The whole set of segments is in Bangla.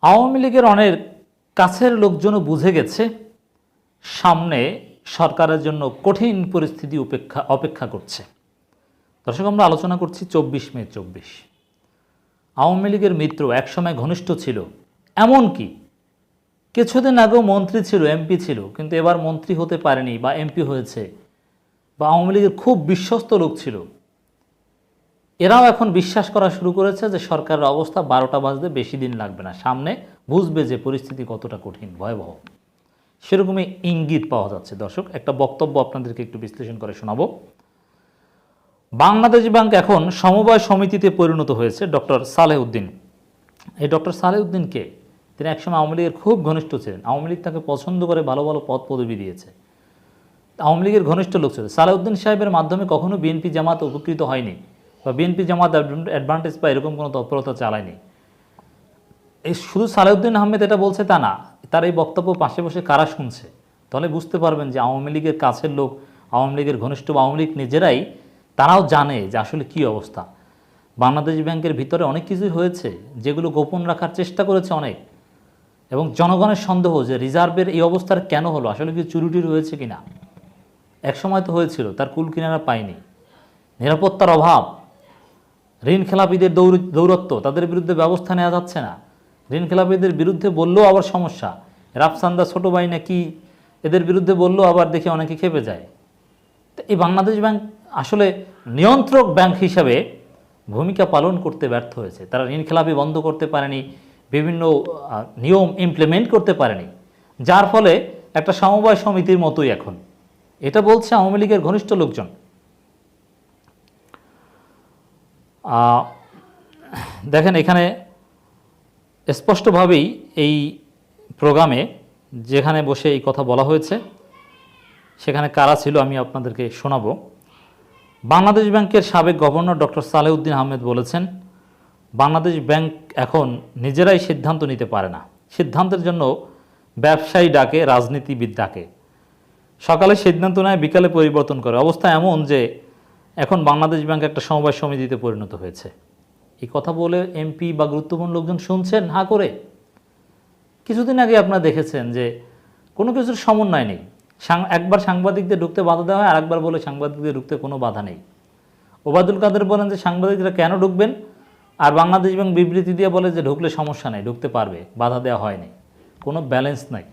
আওয়ামী লীগের অনেক কাছের লোকজনও বুঝে গেছে সামনে সরকারের জন্য কঠিন পরিস্থিতি অপেক্ষা করছে। দর্শক, আমরা আলোচনা করছি 24 মে 24। আওয়ামী লীগের মিত্র, একসময় ঘনিষ্ঠ ছিল, এমনকি কিছুদিন আগেও মন্ত্রী ছিল, এমপি ছিল, কিন্তু এবার মন্ত্রী হতে পারেনি বা এমপি হয়েছে, বা আওয়ামী লীগের খুব বিশ্বস্ত লোক ছিল, এরাও এখন বিশ্বাস করা শুরু করেছে যে সরকারের অবস্থা 12টা বাজতে বেশি দিন লাগবে না, সামনে বুঝবে যে পরিস্থিতি কতটা কঠিন, ভয়াবহ। সেরকমই ইঙ্গিত পাওয়া যাচ্ছে। দর্শক, একটা বক্তব্য আপনাদেরকে একটু বিশ্লেষণ করে শোনাবো। বাংলাদেশ ব্যাংক এখন সমবায় সমিতিতে পরিণত হয়েছে ডক্টর সালেহ উদ্দিন। এই ডক্টর সালেহ উদ্দিনকে, তিনি একসময় আওয়ামী লীগের খুব ঘনিষ্ঠ ছিলেন, আওয়ামী লীগ তাকে পছন্দ করে ভালো ভালো পদ পদবি দিয়েছে, আওয়ামী লীগের ঘনিষ্ঠ লোক ছিল। সালেহ উদ্দিন সাহেবের মাধ্যমে কখনো বিএনপি জামাত উপকৃত হয়নি, বা বিএনপি জামাত অ্যাডভান্টেজ পায় এরকম কোনো তৎপরতা চালায়নি। এই শুধু সালেউদ্দিন আহমেদ এটা বলছে তা না, তার এই বক্তব্য পাশে বসে কারা শুনছে, তাহলে বুঝতে পারবেন যে আওয়ামী লীগের কাছের লোক, আওয়ামী লীগের ঘনিষ্ঠ, আওয়ামী লীগ নিজেরাই তারাও জানে যে আসলে কী অবস্থা। বাংলাদেশ ব্যাংকের ভিতরে অনেক কিছুই হয়েছে যেগুলো গোপন রাখার চেষ্টা করেছে অনেক, এবং জনগণের সন্দেহ যে রিজার্ভের এই অবস্থার কেন হলো, আসলে কি চুরিটির হয়েছে কিনা। একসময় তো হয়েছিল, তার কুল কিনারা পায়নি, নিরাপত্তার অভাব, ঋণ খেলাপিদের দৌরত্ব, তাদের বিরুদ্ধে ব্যবস্থা নেওয়া যাচ্ছে না। ঋণ খেলাপিদের বিরুদ্ধে বললেও আবার সমস্যা, রাফসান্দা ছোটো ভাই নাকি এদের বিরুদ্ধে বললেও আবার দেখে অনেকে খেপে যায়। তো এই বাংলাদেশ ব্যাংক আসলে নিয়ন্ত্রক ব্যাংক হিসাবে ভূমিকা পালন করতে ব্যর্থ হয়েছে। তারা ঋণ খেলাপি বন্ধ করতে পারেনি, বিভিন্ন নিয়ম ইমপ্লিমেন্ট করতে পারেনি, যার ফলে একটা সমবায় সমিতির মতোই এখন। এটা বলছে আওয়ামী লীগের ঘনিষ্ঠ লোকজন। দেখেন, এখানে স্পষ্টভাবেই এই প্রোগ্রামে যেখানে বসে এই কথা বলা হয়েছে সেখানে কারা ছিল আমি আপনাদেরকে শোনাবো। বাংলাদেশ ব্যাংকের সাবেক গভর্নর ডক্টর সালেহ উদ্দিন আহমেদ বলেছেন, বাংলাদেশ ব্যাংক এখন নিজেরাই সিদ্ধান্ত নিতে পারে না, সিদ্ধান্তের জন্য ব্যবসায়ী ডাকে, রাজনীতিবিদ ডাকে। সকালে সিদ্ধান্ত নেয়, বিকালে পরিবর্তন করে। অবস্থা এমন যে এখন বাংলাদেশ ব্যাংক একটা সমবায় সমিতিতে পরিণত হয়েছে। এই কথা বলে এমপি বা গুরুত্বপূর্ণ লোকজন শুনছেন হা করে। কিছুদিন আগে আপনারা দেখেছেন যে কোনো কিছুর সমন্বয় নেই, একবার সাংবাদিকদের ঢুকতে বাধা দেওয়া হয়, আরেকবার বলে সাংবাদিকদের ঢুকতে কোনো বাধা নেই। ওবায়দুল কাদের বলেন যে সাংবাদিকরা কেন ঢুকবেন, আর বাংলাদেশ ব্যাংক বিবৃতি দিয়ে বলে যে ঢুকলে সমস্যা নেই, ঢুকতে পারবে, বাধা দেওয়া হয়নি। কোনো ব্যালেন্স নাই।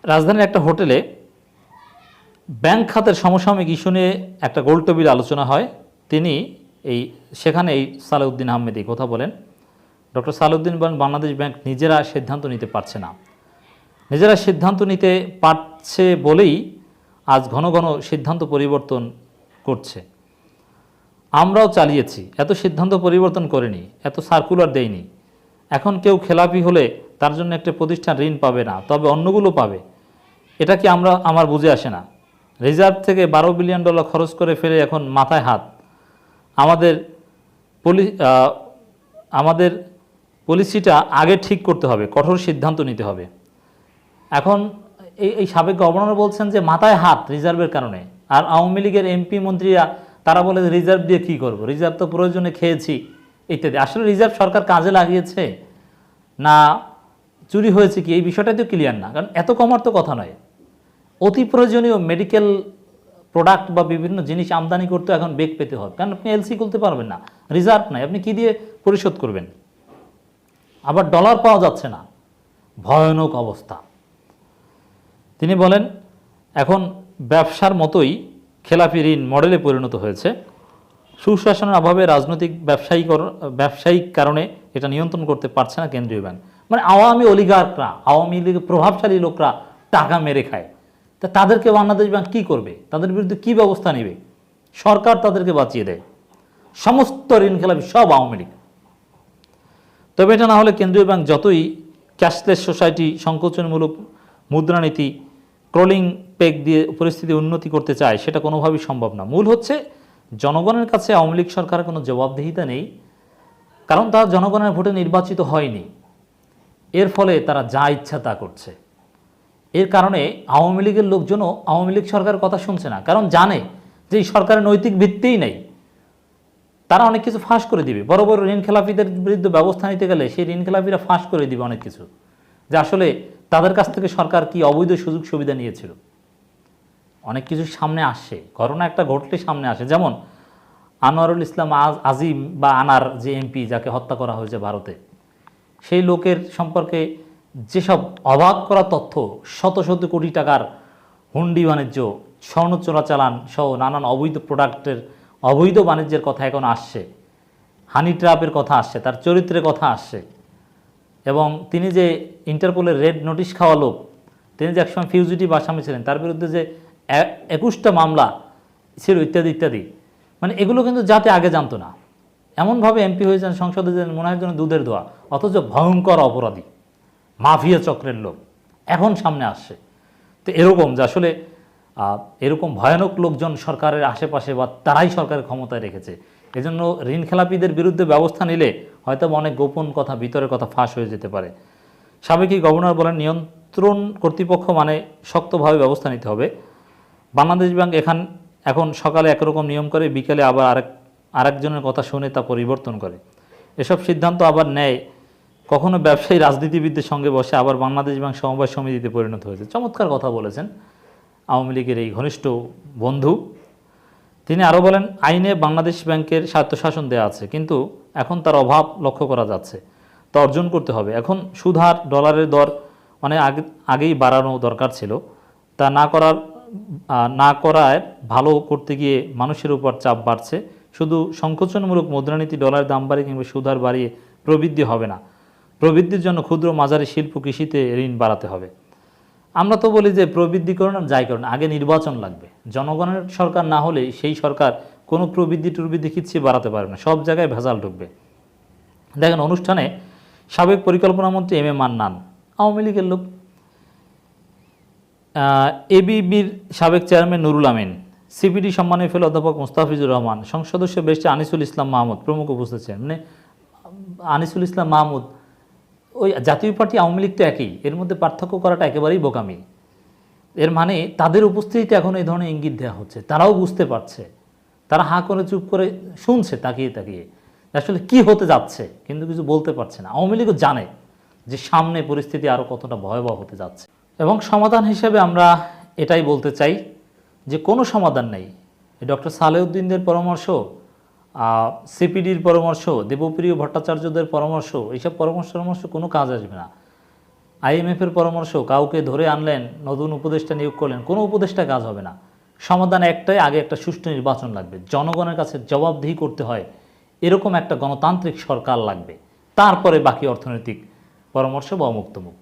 রাজধানীর একটা হোটেলে ব্যাংক খাতের সমসাময়িক ইস্যু নিয়ে একটা গোলটেবিল আলোচনা হয়। সেখানে এই সালেহ উদ্দিন আহমেদ এই কথা বলেন। ডক্টর সালেহ উদ্দিন বলেন, বাংলাদেশ ব্যাংক নিজেরা সিদ্ধান্ত নিতে পারছে না, নিজেরা সিদ্ধান্ত নিতে পারছে বলেই আজ ঘন ঘন সিদ্ধান্ত পরিবর্তন করছে। আমরাও চালিয়েছি, এত সিদ্ধান্ত পরিবর্তন করেনি, এত সার্কুলার দেয়নি। এখন কেউ খেলাপি হলে তার জন্য একটা প্রতিষ্ঠান ঋণ পাবে না, তবে অন্যগুলো পাবে। এটা কি আমার বুঝে আসে না। রিজার্ভ থেকে $12 বিলিয়ন খরচ করে ফেলে এখন মাথায় হাত। আমাদের পলিসিটা আগে ঠিক করতে হবে, কঠোর সিদ্ধান্ত নিতে হবে। এখন এই সাবেক গভর্নর বলছেন যে মাথায় হাত রিজার্ভের কারণে, আর আওয়ামী লীগের এমপি মন্ত্রীরা তারা বলে রিজার্ভ দিয়ে কী করব, রিজার্ভ তো প্রয়োজনে খেয়েছি ইত্যাদি। আসলে রিজার্ভ সরকার কাজে লাগিয়েছে না চুরি হয়েছে কি, এই বিষয়টাই তো ক্লিয়ার না। কারণ এত কমার তো কথা নয়। অতি প্রয়োজনীয় মেডিকেল প্রোডাক্ট বা বিভিন্ন জিনিস আমদানি করতে এখন বেগ পেতে হবে, কারণ আপনি এলসি খুলতে পারবেন না, রিজার্ভ নাই, আপনি কি দিয়ে পরিশোধ করবেন। আবার ডলার পাওয়া যাচ্ছে না, ভয়ানক অবস্থা। তিনি বলেন, এখন ব্যবসার মতোই খেলাপি ঋণ মডেলে পরিণত হয়েছে। সুশাসনের অভাবে রাজনৈতিক ব্যবসায়িক কারণে এটা নিয়ন্ত্রণ করতে পারছে না কেন্দ্রীয় ব্যাংক। মানে আওয়ামী অলিগার্করা, আওয়ামী লীগের প্রভাবশালী লোকরা টাকা মেরে খায়। তা তাদেরকে বাংলাদেশ ব্যাংক কী করবে, তাদের বিরুদ্ধে কী ব্যবস্থা নেবে? সরকার তাদেরকে বাঁচিয়ে দেয়। সমস্ত ঋণ খেলাপি সব আওয়ামী লীগ। তবে এটা না হলে কেন্দ্রীয় ব্যাংক যতই ক্যাশলেস সোসাইটি, সংকোচনমূলক মুদ্রানীতি, ক্রলিং পেগ দিয়ে পরিস্থিতি উন্নতি করতে চায়, সেটা কোনোভাবেই সম্ভব না। মূল হচ্ছে জনগণের কাছে আওয়ামী লীগ সরকারের কোনো জবাবদিহিতা নেই, কারণ তারা জনগণের ভোটে নির্বাচিত হয়নি। এর ফলে তারা যা ইচ্ছা তা করছে। এর কারণে আওয়ামী লীগের লোকজনও আওয়ামী লীগ সরকারের কথা শুনছে না, কারণ জানে যে এই সরকারের নৈতিক ভিত্তিই নেই। তারা অনেক কিছু ফাঁস করে দিবে। বড় বড় ঋণ খেলাপিদের বিরুদ্ধে ব্যবস্থা নিতে গেলে সেই ঋণ খেলাপিরা ফাঁস করে দিবে অনেক কিছু, যে আসলে তাদের কাছ থেকে সরকার কি অবৈধ সুযোগ সুবিধা নিয়েছিল। অনেক কিছু সামনে আসছে, ঘটনা একটা ঘটলে সামনে আসে। যেমন আনোয়ারুল ইসলাম আজিম বা আনার যে এমপি, যাকে হত্যা করা হয়েছে ভারতে, সেই লোকের সম্পর্কে যেসব অবাক করা তথ্য, শত শত কোটি টাকার হুন্ডি বাণিজ্য, স্বর্ণ চোরাচালান সহ নানান অবৈধ প্রোডাক্টের অবৈধ বাণিজ্যের কথা এখন আসছে, হানি ট্র্যাপের কথা আসছে, তার চরিত্রের কথা আসছে, এবং তিনি যে ইন্টারপোলের রেড নোটিশ খাওয়া লোক, তিনি যে একসময় ফিউজিটিভ আসামি ছিলেন, তার বিরুদ্ধে যে 21টা মামলা ছিল ইত্যাদি ইত্যাদি, মানে এগুলো কিন্তু যাতে আগে জানতো না। এমনভাবে এমপি হয়েছেন, সংসদে যেন মনে হয় যেন দুধের দোয়া, অথচ ভয়ঙ্কর অপরাধী মাফিয়া চক্রের লোক এখন সামনে আসছে। তো এরকম যে আসলে এরকম ভয়ানক লোকজন সরকারের আশেপাশে বা তারাই সরকারের ক্ষমতায় রেখেছে, এজন্য ঋণ খেলাপিদের বিরুদ্ধে ব্যবস্থা নিলে হয়তো অনেক গোপন কথা, ভিতরের কথা ফাঁস হয়ে যেতে পারে। সাবেক গভর্নর বলেন, নিয়ন্ত্রণ কর্তৃপক্ষ মানে শক্তভাবে ব্যবস্থা নিতে হবে। বাংলাদেশ ব্যাংক এখন সকালে একরকম নিয়ম করে, বিকেলে আবার আরেকজনের কথা শুনে তা পরিবর্তন করে। এসব সিদ্ধান্ত আবার নেয় কখনো ব্যবসায়ী রাজনীতিবিদদের সঙ্গে বসে, আবার বাংলাদেশ ব্যাংক সমবায় সমিতিতে পরিণত হয়েছে। চমৎকার কথা বলেছেন আওয়ামী লীগের এই ঘনিষ্ঠ বন্ধু। তিনি আরও বলেন, আইনে বাংলাদেশ ব্যাংকের স্বায়ত্তশাসন দেওয়া আছে, কিন্তু এখন তার অভাব লক্ষ্য করা যাচ্ছে, তা অর্জন করতে হবে। এখন সুদ হার, ডলারের দর অনেক আগেই বাড়ানো দরকার ছিল, তা না করায় ভালো করতে গিয়ে মানুষের উপর চাপ বাড়ছে। শুধু সংকোচনমূলক মুদ্রানীতি, ডলারের দাম বাড়িয়ে কিংবা সুদ হার বাড়িয়ে প্রবৃদ্ধি হবে না। প্রবৃদ্ধির জন্য ক্ষুদ্র মাঝারি শিল্প, কৃষিতে ঋণ বাড়াতে হবে। আমরা তো বলি যে প্রবৃদ্ধি করুন আর যাই করুন, আগে নির্বাচন লাগবে। জনগণের সরকার না হলে সেই সরকার কোনো প্রবৃদ্ধি কিচ্ছু বাড়াতে পারবে না, সব জায়গায় ভেজাল ঢুকবে। দেখেন, অনুষ্ঠানে সাবেক পরিকল্পনামন্ত্রী এম এ মান্নান, আওয়ামী লীগের লোক, এবিবির সাবেক চেয়ারম্যান নুরুল আমিন, সিপিডি সম্মানীয় ফেল অধ্যাপক মুস্তাফিজুর রহমান, সংসদ সদস্য বেশি আনিসুল ইসলাম মাহমুদ প্রমুখ উপস্থিত ছিলেন। মানে আনিসুল ইসলাম মাহমুদ, ওই জাতীয় পার্টি আওয়ামী লীগ তো একই, এর মধ্যে পার্থক্য করাটা একেবারেই বোকামি। এর মানে তাদের উপস্থিতিতে এখন এই ধরনের ইঙ্গিত দেওয়া হচ্ছে, তারাও বুঝতে পারছে, তারা হাঁ করে চুপ করে শুনছে তাকিয়ে তাকিয়ে আসলে কি হতে যাচ্ছে, কিন্তু কিছু বলতে পারছে না। আওয়ামী লীগও জানে যে সামনে পরিস্থিতি আরও কতটা ভয়াবহ হতে যাচ্ছে। এবং সমাধান হিসেবে আমরা এটাই বলতে চাই যে কোনো সমাধান নেই। ডক্টর সালেউদ্দিনদের পরামর্শ, সিপিডির পরামর্শ, দেবপ্রিয় ভট্টাচার্যদের পরামর্শ, এইসব পরামর্শ কোনো কাজ আসবে না। আইএমএফের পরামর্শ, কাউকে ধরে আনলেন, নতুন উপদেষ্টা নিয়োগ করলেন, কোনো উপদেষ্টা কাজ হবে না। সমাধান একটাই, আগে একটা সুষ্ঠু নির্বাচন লাগবে, জনগণের কাছে জবাবদিহি করতে হয় এরকম একটা গণতান্ত্রিক সরকার লাগবে, তারপরে বাকি অর্থনৈতিক পরামর্শ বা মুক্তমুখ।